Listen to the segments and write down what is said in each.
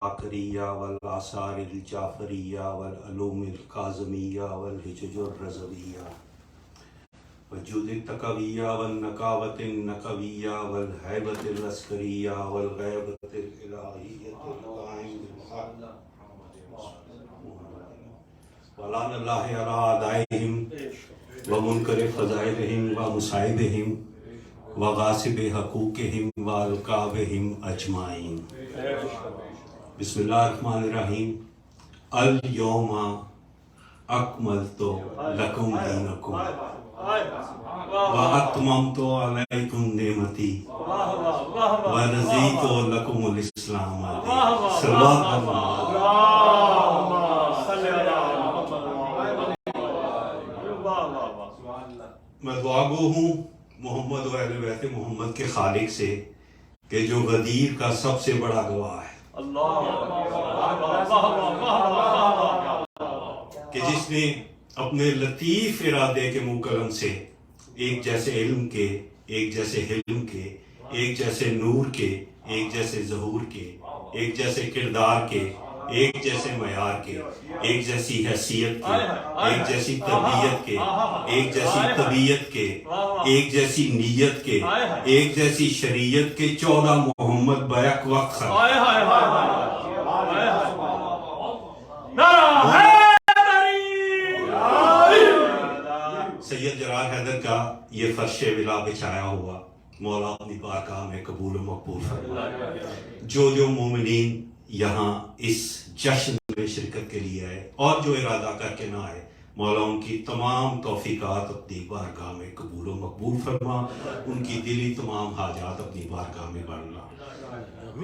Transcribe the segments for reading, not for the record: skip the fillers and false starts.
العقریہ والآثار الجعفریہ والعلوم الکاظمیہ والحجج الرضویہ وجود التقویہ والنقاوت النقویہ والہیبت العسکریہ والغیبت الالہیہ القائم بالحق ولعن اللہ علی اعدائہم ومنکر فضائلہم ومصائبہم وغاصب حقوقہم والقابہم اجمعین۔ بسم اللہ الرحمن الرحیم۔ الیوم اکملت لکم دینکم واتممت علیکم نعمتی ورضیت لکم الاسلام دینًا۔ صلوات اللہ۔ میں دعا گو ہوں محمد و اہل بیت محمد کے خالق سے کہ جو غدیر کا سب سے بڑا گواہ ہے، کہ جس نے اپنے لطیف ارادے کے منہ قلم سے ایک جیسے علم کے، ایک جیسے حلم کے، ایک جیسے نور کے، ایک جیسے ظہور کے، ایک جیسے کردار کے، ایک جیسے معیار کے، ایک جیسی حیثیت کے، ایک جیسی تربیت کے، ایک جیسی طبیعت کے، ایک جیسی نیت کے، ایک جیسی شریعت کے 14 محمد بیک وقت خلق۔ سید جلال حیدر کا یہ فرش ولا بچھایا ہوا مولا اپنی بارگاہ میں قبول و مقبول فرمائے۔ جو مومنین یہاں اس جشن میں شرکت کے لیے آئے اور جو ارادہ کر کے نہ آئے، مولا ان کی تمام توفیقات اپنی بارگاہ میں قبول و مقبول فرما، ان کی دلی تمام حاجات اپنی بارگاہ میں بڑھنا۔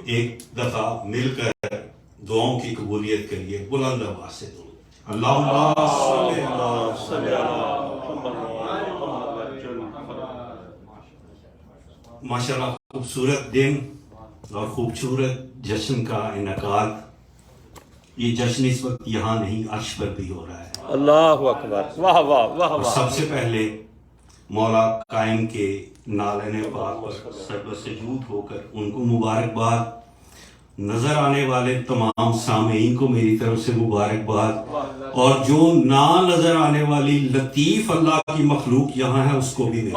ایک دفعہ مل کر دعاؤں کی قبولیت کے لیے بلند آواز سے دعا۔ اللہم صلی علی ماشاءاللہ خوبصورت دن اور خوبصورت جشن کا انعقاد۔ یہ جشن اس وقت یہاں نہیں، عرش پر بھی ہو رہا ہے۔ اللہ اکبر، واہ واہ واہ اور سب سے پہلے مولا قائم کے نالین پاک پر سجدہ سجود ہو کر ان کو مبارکباد، نظر آنے والے تمام سامعین کو میری طرف سے مبارکباد، اور جو نہ نظر آنے والی لطیف اللہ کی مخلوق یہاں ہے اس کو بھی میری۔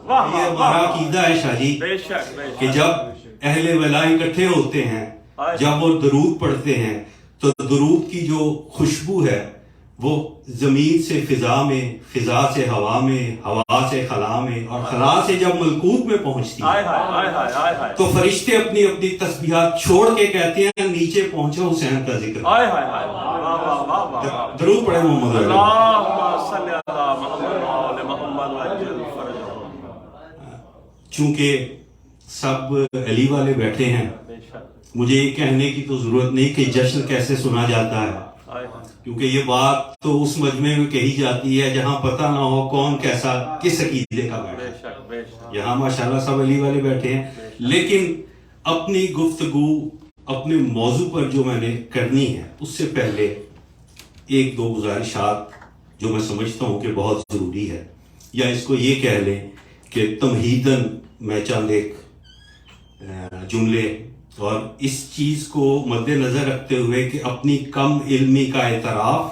یہ ہمارا عقیدہ ہے شاہ جی کہ جب اہل ولا اکٹھے ہوتے ہیں، جب وہ درود پڑھتے ہیں تو درود کی جو خوشبو ہے وہ زمین سے فضا میں، فضا سے ہوا میں، ہوا سے خلا میں، اور خلا سے جب ملکوت میں پہنچتی ہے تو فرشتے اپنی اپنی تسبیحات چھوڑ کے کہتے ہیں نیچے پہنچو حسین کا ذکر۔ درود پڑھے محمد علیہ۔ چونکہ سب علی والے بیٹھے ہیں، مجھے یہ کہنے کی تو ضرورت نہیں کہ جشن کیسے سنا جاتا ہے، کیونکہ یہ بات تو اس مجمع میں کہی جاتی ہے جہاں پتہ نہ ہو کون کیسا کس عقیدے کا بیٹھا ہے۔ یہاں ماشاءاللہ سب علی والے بیٹھے ہیں، لیکن اپنی گفتگو اپنے موضوع پر جو میں نے کرنی ہے اس سے پہلے ایک دو گزارشات جو میں سمجھتا ہوں کہ بہت ضروری ہے، یا اس کو یہ کہہ لیں کہ تمہیداً میں چند ایک جملے اور اس چیز کو مد نظر رکھتے ہوئے کہ اپنی کم علمی کا اعتراف،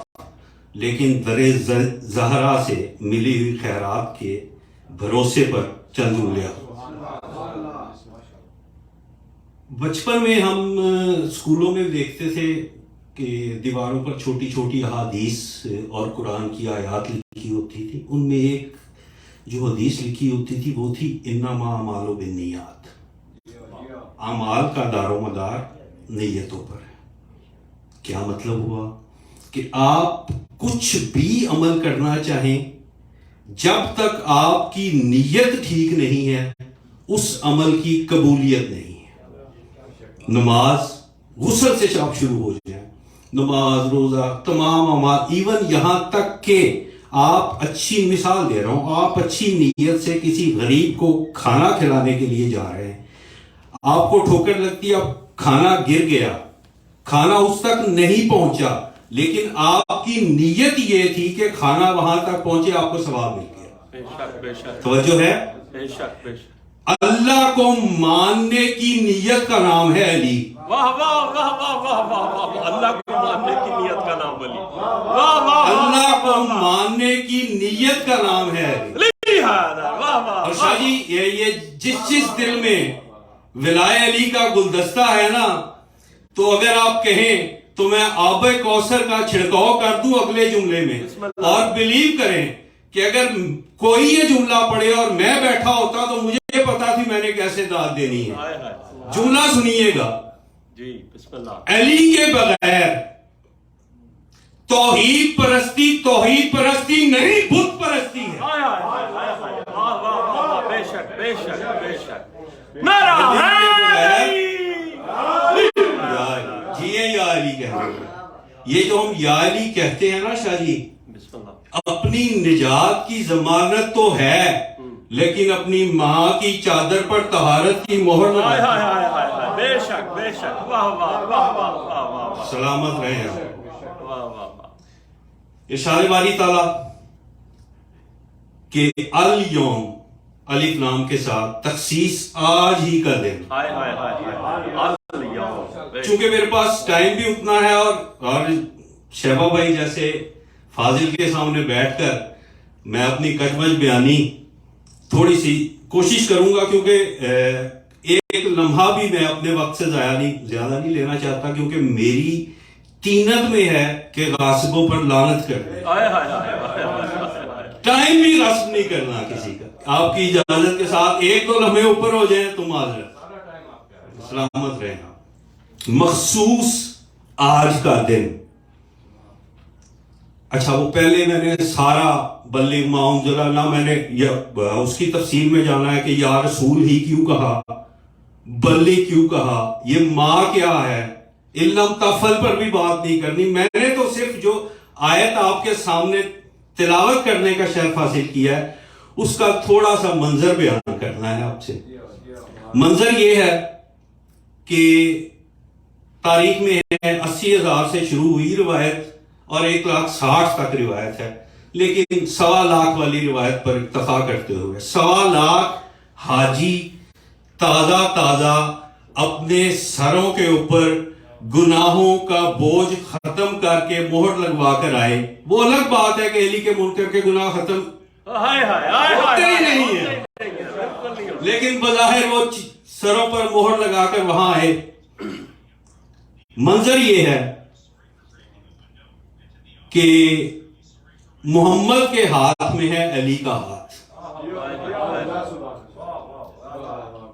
لیکن در زہرا سے ملی ہوئی خیرات کے بھروسے پر چند جملے۔ بچپن میں ہم اسکولوں میں دیکھتے تھے کہ دیواروں پر چھوٹی چھوٹی احادیث اور قرآن کی آیات لکھی ہوتی تھی، ان میں ایک جو حدیث لکھی ہوتی تھی وہ تھی انما اعمال بالنیات، اعمال کا دار و مدار نیتوں پر ہے۔ کیا مطلب ہوا کہ آپ کچھ بھی عمل کرنا چاہیں، جب تک آپ کی نیت ٹھیک نہیں ہے اس عمل کی قبولیت نہیں ہے۔ نماز، غسل سے آپ شروع ہو جائیں، نماز، روزہ، تمام اعمال، ایون یہاں تک کہ آپ، اچھی مثال دے رہا ہوں، آپ اچھی نیت سے کسی غریب کو کھانا کھلانے کے لیے جا رہے ہیں، آپ کو ٹھوکر لگتی ہے، اب کھانا گر گیا، کھانا اس تک نہیں پہنچا، لیکن آپ کی نیت یہ تھی کہ کھانا وہاں تک پہنچے، آپ کو ثواب مل گیا۔ توجہ ہے؟ اللہ کو ماننے کی نیت کا نام ہے علی۔ واہ واہ واہ واہ واہ واہ واہ، اللہ کو ماننے کی نیت کا نام ولی، واہ واہ اللہ کو ماننے کی نیت کا نام ہے علی۔ واہ واہ۔ اور شاہ جی یہ جس دل میں ولائے علی کا گلدستہ ہے نا، تو اگر آپ کہیں تو میں آب کوثر کا چھڑکاؤ کر دوں اگلے جملے میں، اور بلیو کریں کہ اگر کوئی یہ جملہ پڑھے اور میں بیٹھا ہوتا تو مجھے پتا تھی میں نے کیسے داد دینی ہے۔ جملہ سنیے گا جی بسم اللہ۔ علی کے بغیر توحید پرستی نہیں، بت پرستی ہے۔ بے شک بے شک بے شک، میرا ہے جی یا علی کہہ رہے ہیں۔ یہ جو ہم یا علی کہتے ہیں نا شاہ جی، بسم اللہ، اپنی نجات کی ضمانت تو ہے، لیکن اپنی ماں کی چادر پر طہارت کی مہر ہائے لگا۔ ہائے ہائے ہائے، بے شک بے شک، واہ واہ واہ واہ واہ واہ، سلامت رہے ہیں۔ واہ واہ واہ۔ ارشاد باری تعالیٰ کہ الیوم الف لام کے ساتھ تخصیص آج ہی کا دن۔ ہائے ہائے ہائے ہائے، چونکہ میرے پاس ٹائم بھی اتنا ہے اور شہبہ بھائی جیسے فاضل کے سامنے بیٹھ کر میں اپنی کچمچ بیانی تھوڑی سی کوشش کروں گا، کیونکہ ایک لمحہ بھی میں اپنے وقت سے زیادہ نہیں لینا چاہتا، کیونکہ میری تینت میں ہے کہ غاصبوں پر لعنت کرنا ہے، ٹائم بھی غصب نہیں کرنا کسی کا۔ آپ کی اجازت کے ساتھ ایک دو لمحے اوپر ہو جائیں تو معذرت، سلامت رہنا۔ مخصوص آج کا دن، اچھا وہ پہلے میں نے سارا بلغ ما انزل اللہ، میں نے اس کی تفصیل میں جانا ہے کہ یا رسول ہی کیوں کہا، بلغ کیوں کہا، یہ ماں کیا ہے، علم تفل پر بھی بات نہیں کرنی۔ میں نے تو صرف جو آیت آپ کے سامنے تلاوت کرنے کا شرف حاصل کیا ہے اس کا تھوڑا سا منظر بیان کرنا ہے آپ سے۔ منظر یہ ہے کہ تاریخ میں ہے 80,000 سے شروع ہوئی روایت اور 1,60,000 تک روایت ہے، لیکن 1,00,000 والی روایت پر اکتفا کرتے ہوئے 1,00,000 حاجی تازہ اپنے سروں کے اوپر گناہوں کا بوجھ ختم کر کے مہر لگوا کر آئے۔ وہ الگ بات ہے کہ علی کے منکر کے گناہ ختم ہوتے ہی نہیں ہیں، لیکن بظاہر وہ سروں پر مہر لگا کر وہاں آئے۔ منظر یہ ہے کہ محمد کے ہاتھ میں ہے علی کا ہاتھ۔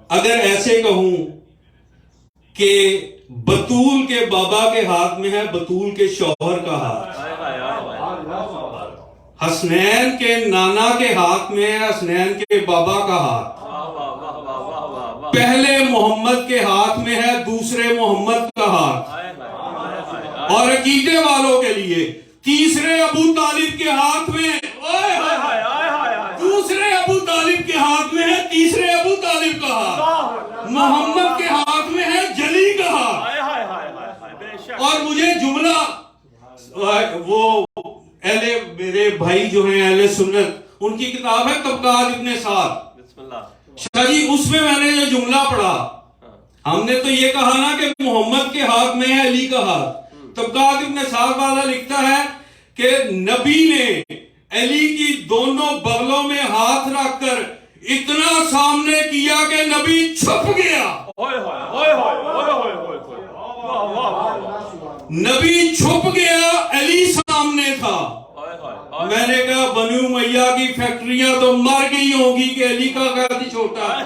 اگر ایسے کہوں کہ بطول کے بابا کے ہاتھ میں ہے بطول کے شوہر کا ہاتھ، حسنین کے نانا کے ہاتھ میں ہے حسنین کے بابا کا ہاتھ، پہلے محمد کے ہاتھ میں ہے دوسرے محمد کا ہاتھ، اور عقیدے والوں کے لیے تیسرے ابو طالب کے ہاتھ میں، دوسرے ابو طالب کے ہاتھ میں ہے تیسرے ابو طالب کا ہاتھ، محمد کے ہاتھ میں ہے جلی کا ہاتھ۔ اور مجھے جملہ وہ میرے بھائی جو ہیں اہل سنت، ان کی کتاب ہے طبقات ابن سعد، شاہ جی اس میں نے جو جملہ پڑھا، ہم نے تو یہ کہا نا کہ محمد کے ہاتھ میں ہے علی کا ہاتھ، طبقات ابن سعد والا لکھتا ہے کہ نبی نے علی کی دونوں بغلوں میں ہاتھ رکھ کر اتنا سامنے کیا کہ نبی چھپ گیا، نبی چھپ گیا، علی سامنے تھا۔ میں نے کہا بنو امیہ کی فیکٹریاں تو مر گئی ہوں گی کہ علی کا قد چھوٹا ہے۔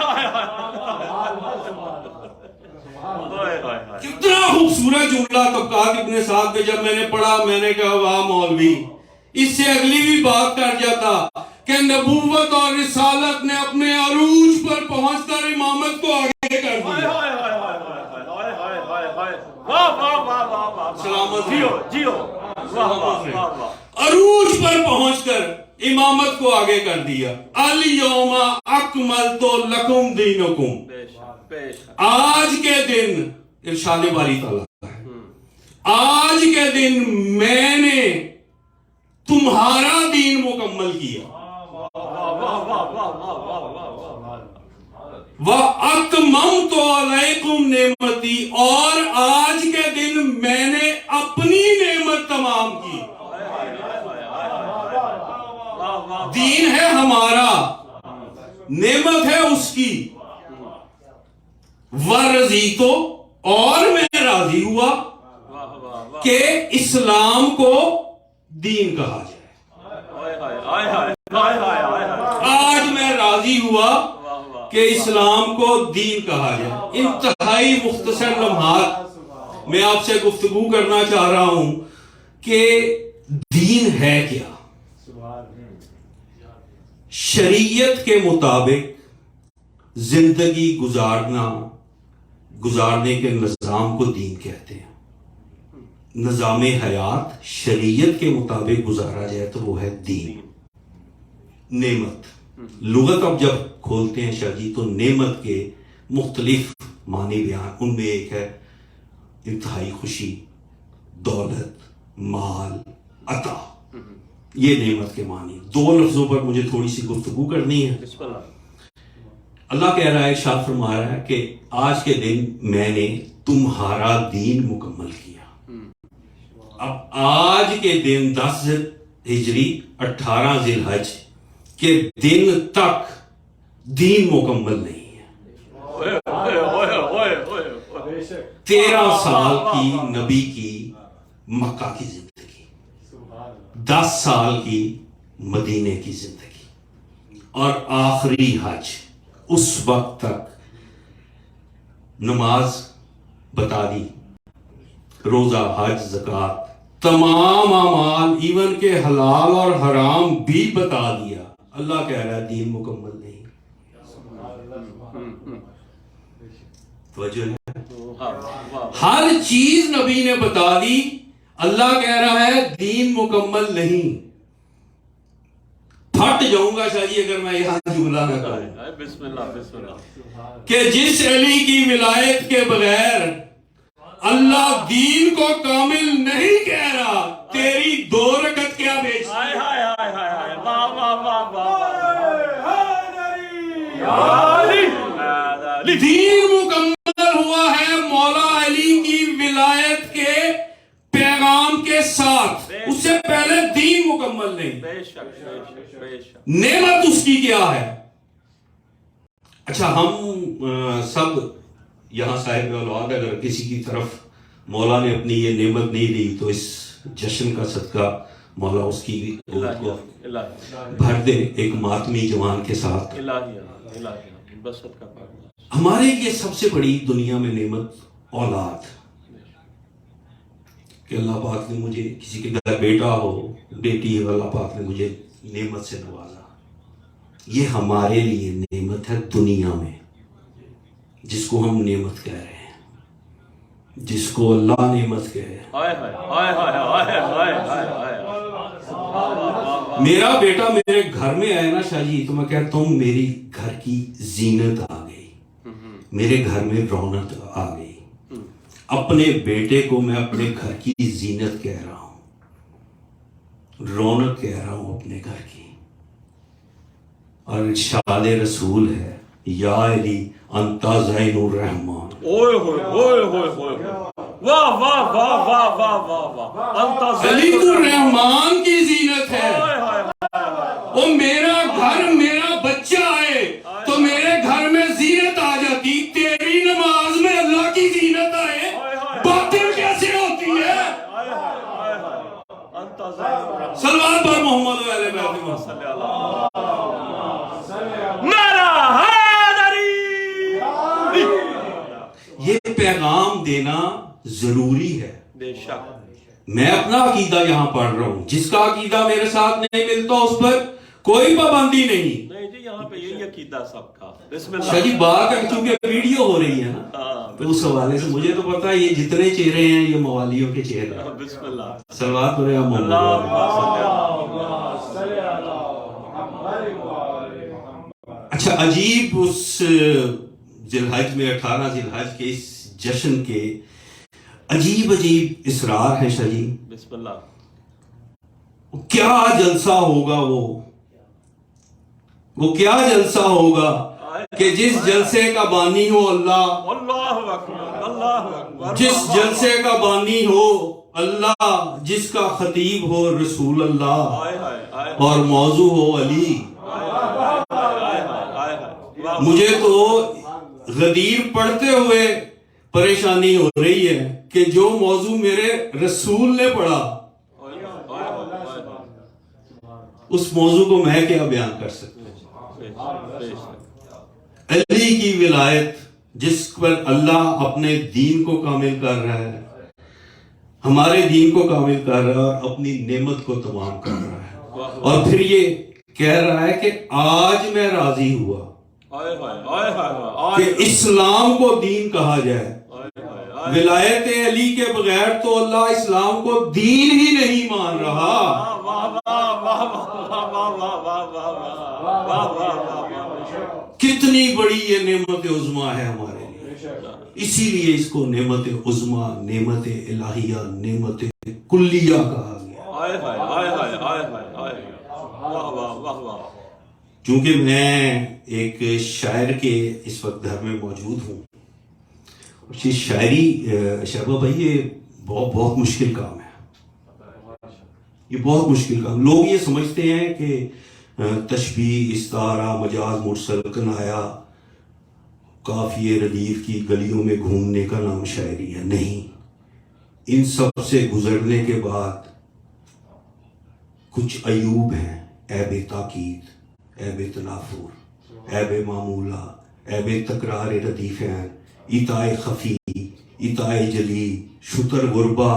کتنا خوبصورت جملہ طبقات ابن سعد میں جب میں نے پڑھا، میں نے کہا واہ مولوی، اس سے اگلی بھی بات کر جاتا کہ نبوت اور رسالت نے اپنے عروج پر پہنچ کر امامت کو آگے کر دیا۔ عروج پر پہنچ کر امامت کو آگے کر دیا۔ الیوم اکملت لکم دینکم، آج کے دن ارشاد باری تعالیٰ، آج کے دن میں نے تمہارا دین مکمل کیا۔ وَأَتْمَمْتُ عَلَيْكُمْ نِعْمَتِي، اور آج کے دن میں نے اپنی نعمت تمام کی. دین ہے ہمارا، نعمت ہے اس کی. وَرَضِیتُ، اور میں راضی ہوا کہ اسلام کو دین کہا جائے. آج میں راضی ہوا کہ اسلام کو دین کہا جائے. انتہائی مختصر لمحات میں آپ سے گفتگو کرنا چاہ رہا ہوں کہ دین ہے کیا. شریعت کے مطابق زندگی گزارنے کے نظام کو دین کہتے ہیں. نظام حیات شریعت کے مطابق گزارا جائے تو وہ ہے دین. نعمت لغت اب جب کھولتے ہیں شاہ جی تو نعمت کے مختلف معنی بیان، ان میں ایک ہے انتہائی خوشی، دولت، مال، عطا. یہ نعمت کے معنی. دو لفظوں پر مجھے تھوڑی سی گفتگو کرنی ہے. اللہ کہہ رہا ہے، ارشاد فرما رہا ہے کہ آج کے دن میں نے تمہارا دین مکمل کیا. اب آج کے دن 10 ہجری 18 ذی الحج کے دن تک دین مکمل نہیں ہے. 13 سال کی نبی کی مکہ کی زندگی، 10 سال کی مدینے کی زندگی، اور آخری حج. اس وقت تک نماز بتا دی، روزہ، حج، زکوٰۃ، تمام اعمال ایون کے حلال اور حرام بھی بتا دیا. اللہ کہہ رہا ہے دین مکمل نہیں. توجہ ہے، ہر چیز نبی نے بتا دی. اللہ کہہ رہا ہے دین مکمل نہیں. پھٹ جاؤں گا شاہ جی اگر میں یہاں جملہ نہ کروں. بسم اللہ بسم اللہ. کہ جس علی کی ولایت کے بغیر اللہ دین کو کامل نہیں کہہ رہا، تیری 2 رکعت کیا بیچ. دین مکمل ہوا ہے مولا علی کی ولایت کے پیغام کے ساتھ. اس سے پہلے دین مکمل نہیں. نعمت اس کی کیا ہے؟ اچھا، ہم سب یہاں صاحب اولاد اگر کسی کی طرف مولا نے اپنی یہ نعمت نہیں دی تو اس جشن کا صدقہ مولا اس کی گود کو بھر دے ایک ماتمی جوان کے ساتھ. ہمارے لیے سب سے بڑی دنیا میں نعمت اولاد، کہ اللہ پاک نے مجھے، کسی کے گھر بیٹا ہو، بیٹی ہو، اللہ پاک نے مجھے نعمت سے نوازا. یہ ہمارے لیے نعمت ہے دنیا میں، جس کو ہم نعمت کہہ رہے ہیں، جس کو اللہ نعمت کہے. میرا بیٹا میرے گھر میں آئے نا شاہ جی تو میں کہتا ہوں میری گھر کی زینت آ گئی، میرے گھر میں رونق آ گئی. اپنے بیٹے کو میں اپنے گھر کی زینت کہہ رہا ہوں، رونق کہہ رہا ہوں اپنے گھر کی. اور ارشاد رسول ہے، یا علی انت زین الرحمان. اوئے ہوئے ہوئے ہوئے ہوئے، واہ واہ واہ واہ واہ واہ واہ، انت علی الرحمان کی زینت ہے. وہ میرا گھر، میرا بچہ آئے تو میرے گھر میں زینت آ جاتی. تیری نماز میں اللہ کی زینت آئے، باطل کیسے ہوتی ہے؟ صلوات پر محمد و علیہ وسلم. یہ پیغام دینا ضروری ہے. بے شک. میں اپنا عقیدہ یہاں پڑھ رہا ہوں، جس کا عقیدہ میرے ساتھ نہیں ملتا اس پر کوئی پابندی نہیں. نہیں جی، یہاں پہ یہی عقیدہ سب کا. بسم اللہ. شاہ جی بات چونکہ ویڈیو ہو رہی ہے نا تو اس حوالے سے مجھے تو پتا ہے یہ جتنے چہرے ہیں یہ موالیوں کے چہرے ہیں. بسم اللہ. صلوات پر محمد. اچھا، عجیب اس ذی الحج میں 18 ذی الحج کے اس جشن کے عجیب عجیب اسرار ہیں شاہ جی. بسم اللہ. کیا جلسہ ہوگا وہ کیا جلسہ ہوگا کہ جس جلسے کا بانی ہو اللہ، اللہ اکبر، اللہ اکبر، جس جلسے کا بانی ہو اللہ، جس کا خطیب ہو رسول اللہ ہائے ہائے ہائے اور موضوع ہو علی، مجھے تو غدیر پڑھتے ہوئے پریشانی ہو رہی ہے کہ جو موضوع میرے رسول نے پڑھا اس موضوع کو میں کیا بیان کر سکتا ہوں؟ علی کی ولایت جس پر اللہ اپنے دین کو کامل کر رہا ہے، ہمارے دین کو کامل کر رہا ہے اور اپنی نعمت کو تمام کر رہا ہے، اور پھر یہ کہہ رہا ہے کہ آج میں راضی ہوا کہ اسلام کو دین کہا جائے۔ ولایت علی کے بغیر تو اللہ اسلام کو دین ہی نہیں مان رہا۔ کتنی بڑی یہ نعمت عظمیٰ ہے ہمارے لیے، اسی لیے اس کو نعمت عظمیٰ، نعمت الہیہ، نعمت کلیہ کہا گیا۔ چونکہ میں ایک شاعر کے اس وقت گھر میں موجود ہوں، یہ شاعری شہبہ بھائی یہ بہت مشکل کام ہے، یہ بہت مشکل کام۔ لوگ یہ سمجھتے ہیں کہ تشبیہ، استعارہ، مجاز، مرسل، کنایا، قافیے ردیف کی گلیوں میں گھومنے کا نام شاعری ہے۔ نہیں، ان سب سے گزرنے کے بعد کچھ عیوب ہیں، عیب تاکید، عیب تنافر، عیب معمولہ، عیب تکرار ردیفین، اطاع خفی، اطاع جلی، شتر غربہ،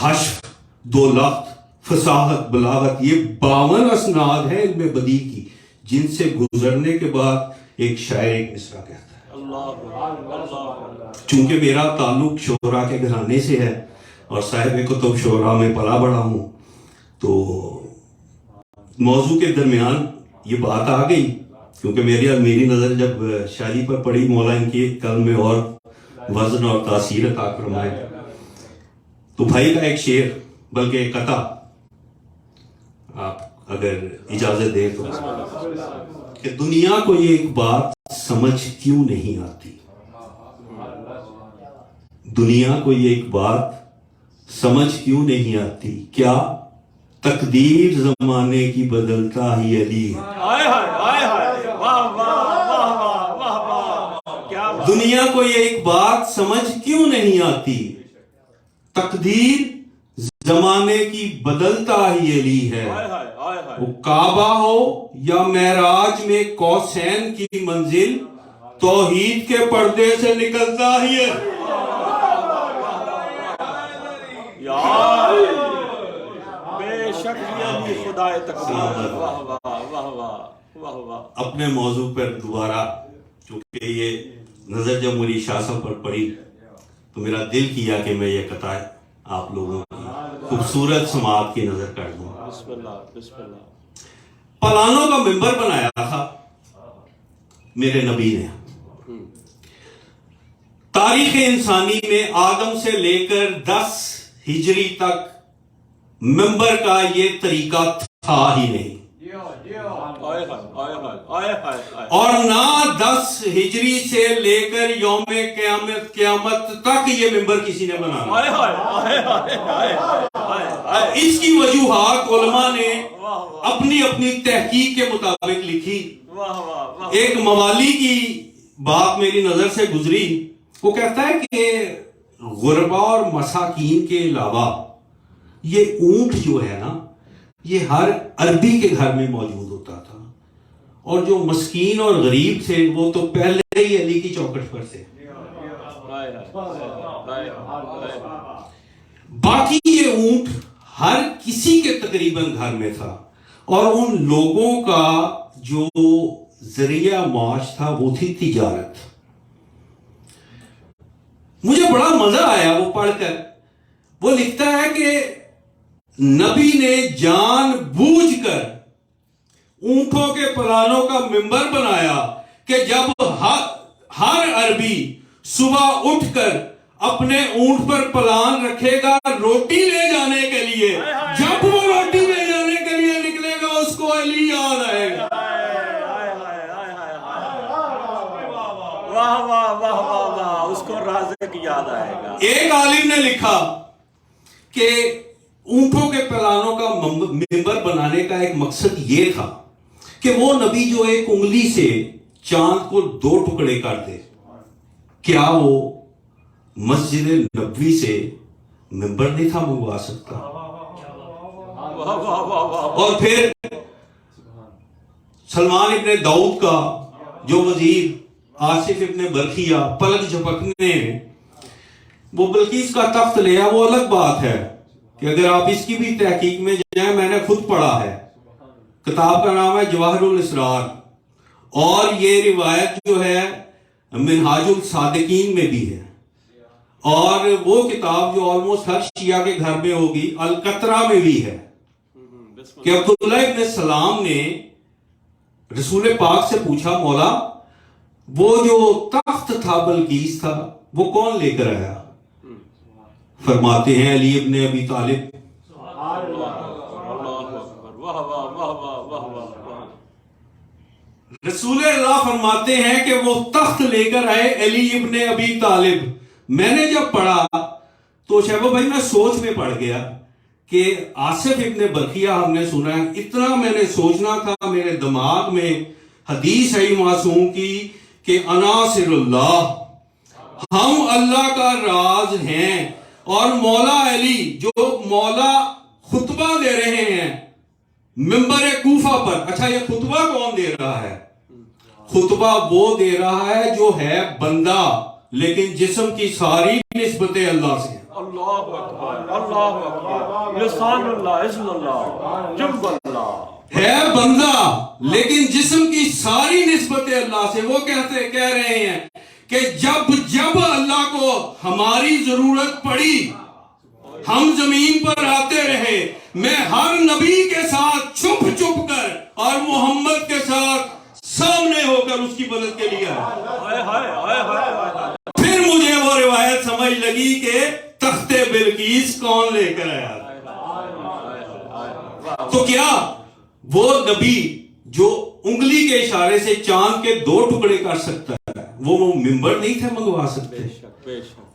حشف، دو لفظ، فصاحت، بلاغت، یہ 52 اسناد ہیں ان میں بدیع کی، جن سے گزرنے کے بعد ایک شاعر ایک مصرع کہتا ہے۔ چونکہ میرا تعلق شعراء کے گھرانے سے ہے اور صاحب کتب شعراء میں پلا بڑا ہوں، تو موضوع کے درمیان یہ بات آ گئی، کیونکہ میری نظر جب شاعری پر پڑی، مولا ان کی قلم میں اور وزن اور تاثیر عطا فرمائے، تو بھائی کا ایک شعر، بلکہ ایک قطع آپ اگر اجازت دیں تو، کہ دنیا کو یہ ایک بات سمجھ کیوں نہیں آتی، دنیا کو یہ ایک بات سمجھ کیوں نہیں آتی، کیا تقدیر زمانے کی بدلتا ہی علی ہے۔ دنیا کو یہ ایک بات سمجھ کیوں نہیں آتی، تقدیر زمانے کی بدلتا ہی علی ہے۔ وہ کعبہ ہو یا معراج میں قوسین کی منزل، توحید کے پردے سے نکلتا ہی ہے۔ بے شک یہ خدا تقدیر۔ اپنے موضوع پر دوبارہ، چونکہ یہ نظر جب مولی شاہ صاحب پر پڑی تو میرا دل کیا کہ میں یہ قطع آپ لوگوں کی خوبصورت سماعت کی نظر کر دوں۔ بسم اللہ، بسم اللہ۔ پلانوں کا ممبر بنایا تھا میرے نبی نے۔ تاریخ انسانی میں آدم سے لے کر 10 ہجری تک ممبر کا یہ طریقہ تھا ہی نہیں، اور نہ 10 ہجری سے لے کر یوم قیامت تک یہ ممبر کسی نے بنانا۔ اس کی وجوہات علماء نے اپنی اپنی تحقیق کے مطابق لکھی۔ ایک موالی کی بات میری نظر سے گزری، وہ کہتا ہے کہ غربا اور مساکین کے علاوہ یہ اونٹ جو ہے نا، یہ ہر عربی کے گھر میں موجود ہوتا تھا، اور جو مسکین اور غریب تھے وہ تو پہلے ہی علی کی چوکھٹ پر تھے۔ باقی یہ اونٹ ہر کسی کے تقریباً گھر میں تھا، اور ان لوگوں کا جو ذریعہ معاش تھا وہ تھی تجارت۔ مجھے بڑا مزہ آیا وہ پڑھ کر۔ وہ لکھتا ہے کہ نبی نے جان بوجھ کر اونٹوں کے پلانوں کا ممبر بنایا کہ جب ہر عربی صبح اٹھ کر اپنے اونٹ پر پلان رکھے گا روٹی لے جانے کے لیے، جب وہ روٹی لے جانے کے لیے نکلے گا اس کو علی یاد آئے گا۔ ایک عالم نے لکھا کہ اونٹوں کے پلانوں کا ممبر بنانے کا ایک مقصد یہ تھا کہ وہ نبی جو ایک انگلی سے چاند کو 2 ٹکڑے کر دے، کیا وہ مسجد نبوی سے ممبر نہیں تھا منگوا سکتا؟ اور پھر سلمان ابن داؤد کا جو وزیر آصف ابن برخیہ پلک جھپکنے وہ بلقیس کا تخت لیا، وہ الگ بات ہے کہ اگر آپ اس کی بھی تحقیق میں جائیں، میں نے خود پڑھا ہے، کتاب کا نام ہے جواہر الاسرار، اور یہ روایت جو ہے منہاج الصادقین میں بھی ہے، اور وہ کتاب جو آلموسٹ ہر شیعہ کے گھر میں ہوگی القطرہ میں بھی ہے، کہ عبداللہ ابن سلام نے رسول پاک سے پوچھا، مولا وہ جو تخت تھا بلقیس تھا وہ کون لے کر آیا؟ فرماتے ہیں علی ابن ابی طالب۔ رسول اللہ فرماتے ہیں کہ وہ تخت لے کر آئے علی ابن ابی طالب۔ میں نے جب پڑھا تو شہبہ بھائی میں سوچ میں پڑ گیا کہ آصف ابن برخیہ ہم نے سنا ہے، اتنا میں نے سوچنا تھا، میرے دماغ میں حدیث ہے معصوم کی کہ عناصر اللہ، ہم اللہ کا راز ہیں، اور مولا علی جو مولا خطبہ دے رہے ہیں منبر کوفہ پر۔ اچھا یہ خطبہ کون دے رہا ہے؟ خطبہ وہ دے رہا ہے جو ہے بندہ لیکن جسم کی ساری نسبتیں اللہ سے ہیں۔ اللہ اکبر، اللہ اکبر، لسان اللہ، اذن اللہ، جنب اللہ، ہے بندہ لیکن جسم کی ساری نسبتیں اللہ سے۔ وہ کہہ رہے ہیں کہ جب اللہ کو ہماری ضرورت پڑی ہم زمین پر آتے رہے، میں ہر نبی کے ساتھ چھپ چھپ کر اور محمد کے ساتھ سامنے ہو کر اس کی مدد کے لیے پھر مجھے وہ روایت سمجھ لگی کہ تخت بلقیس کون لے کر آیا۔ تو کیا وہ نبی جو انگلی کے اشارے سے چاند کے 2 ٹکڑے کر سکتا ہے وہ ممبر نہیں تھے منگوا سکتے؟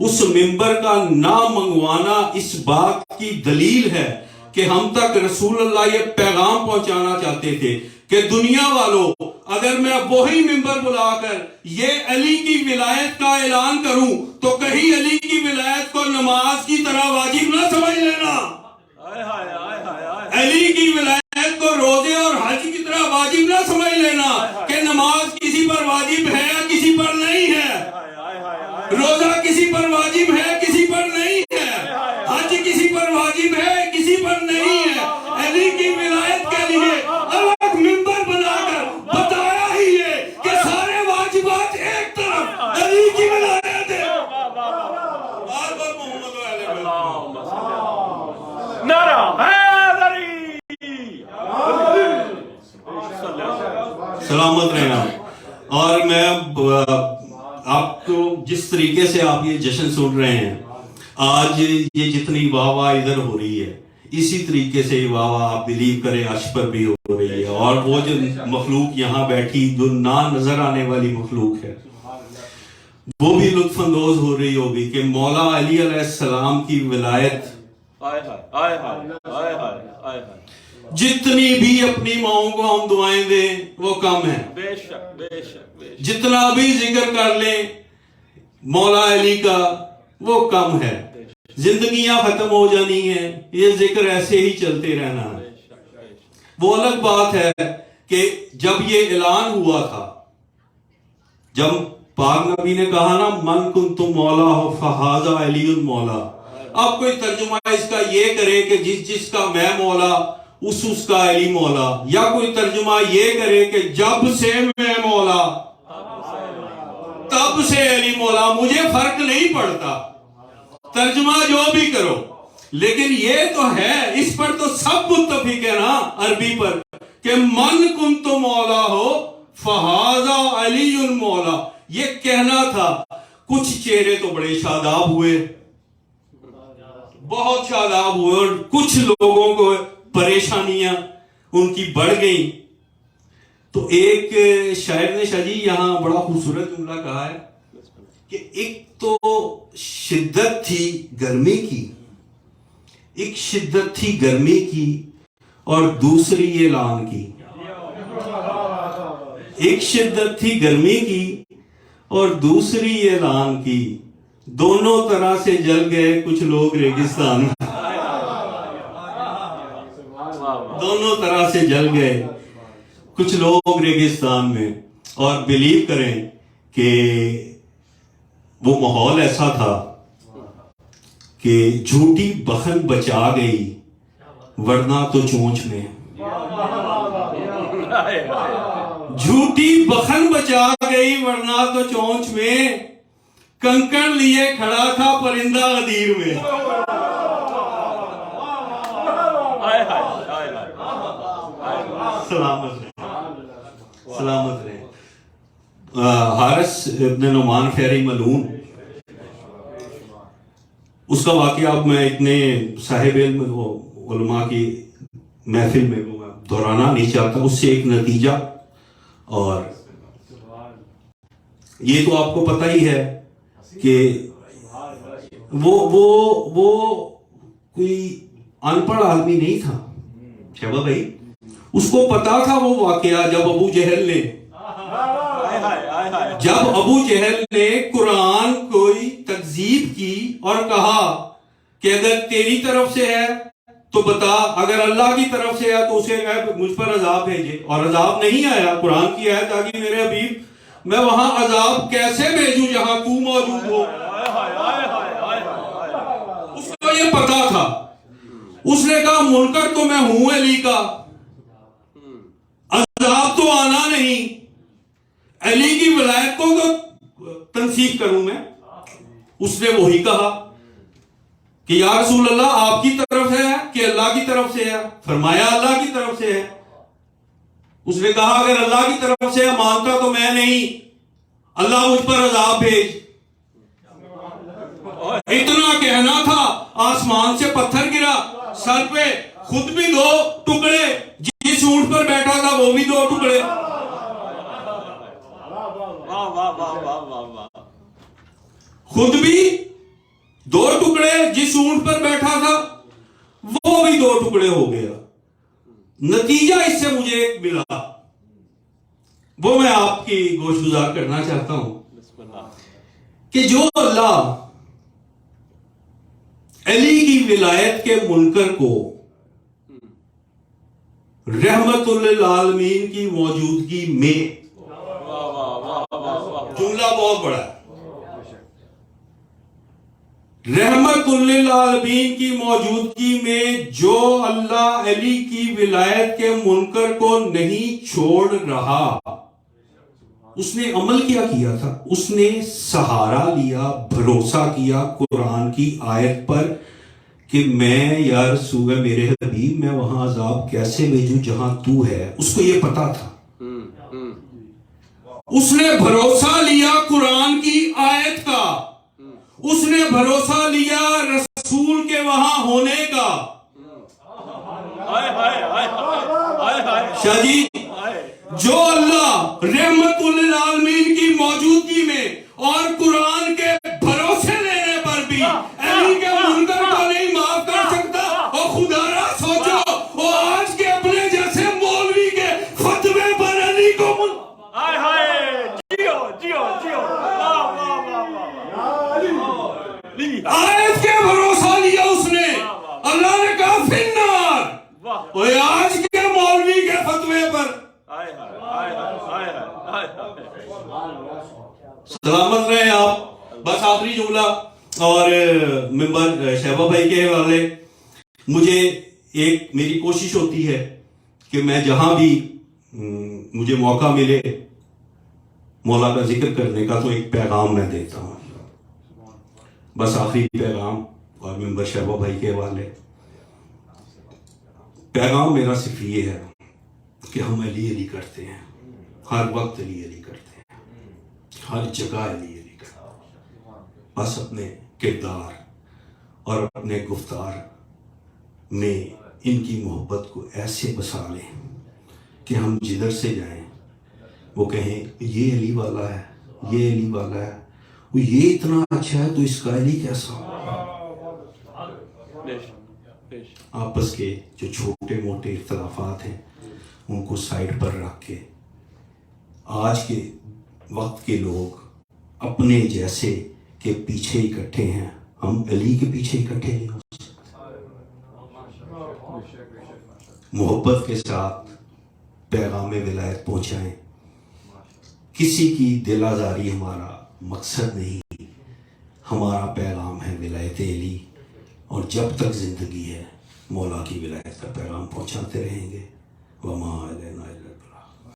اس ممبر کا نہ منگوانا اس بات کی دلیل ہے کہ ہم تک رسول اللہ یہ پیغام پہنچانا چاہتے تھے کہ دنیا والوں اگر میں وہی ممبر بلا کر یہ علی کی ولایت کا اعلان کروں تو کہیں علی کی ولایت کو نماز کی طرح واجب نہ سمجھ لینا، علی کی ولایت کو روزے اور حج کی طرح واجب نہ سمجھ لینا کہ نماز کسی پر واجب ہے کسی پر نہیں ہے، روزہ کسی پر واجب ہے کسی پر نہیں ہے، حج کسی پر واجب ہے کسی پر نہیں ہے۔ علی کی ولایت کے لیے الگ ممبر بنا کر بتایا ہی ہے کہ سارے واجبات ایک طرف، علی کی ولایت ہے۔ نعرہ حیدری، سلامت رہیں آپ۔ اور میں آپ کو جس طریقے سے آپ یہ جشن سن رہے ہیں، آج یہ جتنی واہ واہ ادھر ہو رہی ہے اسی طریقے سے یہ واہ واہ آپ بلیو کریں عرش پر بھی ہو رہی ہے، اور وہ جو مخلوق یہاں بیٹھی جو نہ نظر آنے والی مخلوق ہے وہ بھی لطف اندوز ہو رہی ہوگی کہ مولا علی علیہ السلام کی ولایت جتنی بھی اپنی ماؤں کو ہم دعائیں دیں وہ کم ہے، بے شک بے شک بے شک، جتنا بھی ذکر کر لیں مولا علی کا وہ کم ہے، زندگیاں ختم ہو جانی ہیں، یہ ذکر ایسے ہی چلتے رہنا ہے۔ وہ الگ بات ہے کہ جب یہ اعلان ہوا تھا، جب پاک نبی نے کہا نا من کنت مولا فہذا علی المولا، اب کوئی ترجمہ اس کا یہ کرے کہ جس کا میں مولا اس کا علی مولا، یا کوئی ترجمہ یہ کرے کہ جب سے میں مولا تب سے علی مولا، مجھے فرق نہیں پڑتا ترجمہ جو بھی کرو، لیکن یہ تو ہے اس پر تو سب متفق ہے نا عربی پر کہ من کنت مولا ہو فہذا علی المولا، یہ کہنا تھا۔ کچھ چہرے تو بڑے شاداب ہوئے، بہت شاداب ہوئے، اور کچھ لوگوں کو پریشانیاں ان کی بڑھ گئیں۔ تو ایک شاعر نے شاہ جی یہاں بڑا خوبصورت جملہ کہا ہے کہ ایک تو شدت تھی گرمی کی، ایک شدت تھی گرمی کی اور دوسری اعلان کی. ایک شدت تھی گرمی کی اور دوسری اعلان کی. دونوں طرح سے جل گئے کچھ لوگ ریگستان میں. دونوں طرح سے جل گئے کچھ لوگ ریگستان میں. اور بلیو کریں کہ وہ ماحول ایسا تھا کہ جھوٹی بخن بچا گئی ورنہ تو چونچ میں. جھوٹی بخن بچا گئی ورنہ تو چونچ میں. کنکڑ لیے کھڑا تھا پرندہ غدیر میں. سلامت رہے، سلامت رہے. حارث ابن نعمان فہری ملعون، اس کا واقعہ اب میں اتنے صاحب علم علماء کی محفل میں دہرانا نہیں چاہتا. اس سے ایک نتیجہ، اور یہ تو آپ کو پتہ ہی ہے کہ وہ کوئی ان پڑھ آدمی نہیں تھا شہبہ بھائی. اس کو پتا تھا وہ واقعہ جب ابو جہل نے قرآن کوئی تکذیب کی اور کہا کہ اگر تیری طرف سے ہے تو بتا، اگر اللہ کی طرف سے ہے تو اسے مجھ پر عذاب بھیجے. اور عذاب نہیں آیا. قرآن کی آیت آگی میرے حبیب میں وہاں عذاب کیسے بھیجوں جہاں تو موجود ہو. اس کو یہ پتا تھا. اس نے کہا منکر تو میں ہوں علی کا، عذاب تو آنا نہیں. علی کی ولایت کو تو تنسیخ کروں میں. اس نے وہی کہا کہ یا رسول اللہ آپ کی طرف سے ہے کہ اللہ کی طرف سے ہے؟ فرمایا اللہ کی طرف سے ہے. اس نے کہا اگر اللہ کی طرف سے ہے مانتا تو میں نہیں، اللہ مجھ پر عذاب بھیج. اتنا کہنا تھا آسمان سے پتھر گرا سر پہ، خود بھی 2 ٹکڑے، جس اونٹ پر بیٹھا تھا وہ بھی 2 ٹکڑے. خود بھی 2 ٹکڑے، جس اونٹ پر بیٹھا تھا وہ بھی 2 ٹکڑے ہو گیا. نتیجہ اس سے مجھے ایک ملا، وہ میں آپ کی گوش گزار کرنا چاہتا ہوں کہ جو اللہ علی کی ولایت کے منکر کو رحمت للعالمین کی موجودگی میں، جملہ بہت بڑا ہے، رحمت للعالمین کی موجودگی میں جو اللہ علی کی ولایت کے منکر کو نہیں چھوڑ رہا، اس نے عمل کیا تھا؟ اس نے سہارا لیا، بھروسہ کیا قرآن کی آیت پر کہ میں یا رسول میرے حبیب میں وہاں عذاب کیسے بھیجوں جہاں تو ہے. اس کو یہ پتا تھا. اس نے بھروسہ لیا قرآن کی آیت کا، اس نے بھروسہ لیا رسول کے وہاں ہونے کا. شاہ جی، جو اللہ رحمت للعالمین کی موجودگی میں اور قرآن کے بھروسے لینے پر بھی علی کے منکر کو نہیں معاف کر سکتا، اور خدا را سوچو وہ آج کے اپنے جیسے مولوی کے فتوے پر علی کو آیت کے بھروسہ لیا اس نے. اللہ نے کہا فنار، وہ آج کے مولوی کے فتوے پر سلامت رہے آپ. بس آخری جملہ اور ممبر شہبہ بھائی کے حوالے، مجھے ایک میری کوشش ہوتی ہے کہ میں جہاں بھی مجھے موقع ملے مولا کا ذکر کرنے کا تو ایک پیغام میں دیتا ہوں. بس آخری پیغام اور ممبر شہبہ بھائی کے حوالے، پیغام میرا صرف یہ ہے کہ ہم علی علی کرتے ہیں، ہر وقت علی علی کرتے ہیں، ہر جگہ علی علی کرتے ہیں. بس اپنے کردار اور اپنے گفتار میں ان کی محبت کو ایسے بسا لیں کہ ہم جدھر سے جائیں وہ کہیں یہ علی والا ہے، یہ علی والا ہے. وہ یہ اتنا اچھا ہے تو اس کا علی کیسا؟ آپس کے جو چھوٹے موٹے اختلافات ہیں ان کو سائڈ پر رکھ کے آج کے وقت کے لوگ اپنے جیسے کے پیچھے اکٹھے ہیں، ہم علی کے پیچھے اکٹھے نہیں ہو سکتے۔ محبت کے ساتھ پیغام ولایت پہنچائیں، کسی کی دل آزاری ہمارا مقصد نہیں، ہمارا پیغام ہے ولایت علی، اور جب تک زندگی ہے مولا کی ولایت کا پیغام پہنچاتے رہیں گے۔ وما علینا